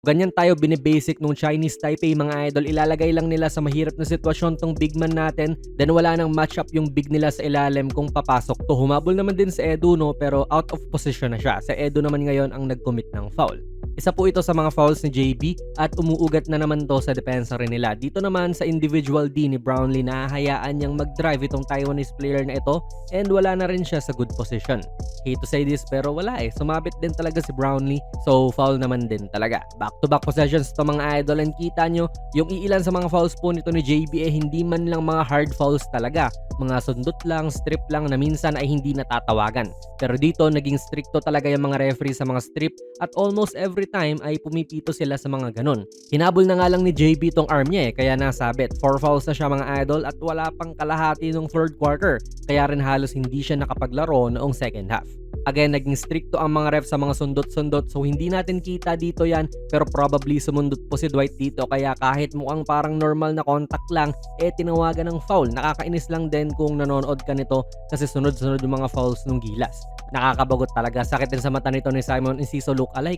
Ganyan tayo bini-basic nung Chinese Taipei mga idol, ilalagay lang nila sa mahirap na sitwasyon 'tong big man natin, then wala nang match up yung big nila sa ilalim kung papasok 'to. Humabol naman din si Edu 'no, pero out of position na siya. Si Edu naman ngayon ang nag-commit ng foul. Isa po ito sa mga fouls ni JB at umuugat na naman 'to sa depensa rin nila. Dito naman sa individual D ni Brownlee, nahahayaan niyang mag-drive itong Taiwanese player na ito and wala na rin siya sa good position. Hate to say this pero wala sumabit din talaga si Brownlee, so foul naman din talaga. Back-to-back possessions to mga idol, and kita nyo yung iilan sa mga fouls po nito ni JB hindi man lang mga hard fouls talaga. Mga sundot lang, strip lang na minsan ay hindi natatawagan. Pero dito naging stricto talaga yung mga referee sa mga strip at almost every time ay pumipito sila sa mga ganun. Hinabol na nga lang ni JB tong arm niya kaya nasabit. 4 fouls na siya mga idol at wala pang kalahati nung third quarter, kaya rin halos hindi siya nakapaglaro noong second half. Again, naging stricto ang mga ref sa mga sundot-sundot, so hindi natin kita dito yan, pero probably sumundot po si Dwight dito kaya kahit mukhang parang normal na contact lang, tinawagan ng foul. Nakakainis lang din kung nanonood ka nito kasi sunod-sunod yung mga fouls nung gilas. Nakakabagot talaga, sakit din sa mata nito ni Simon Enciso look alike.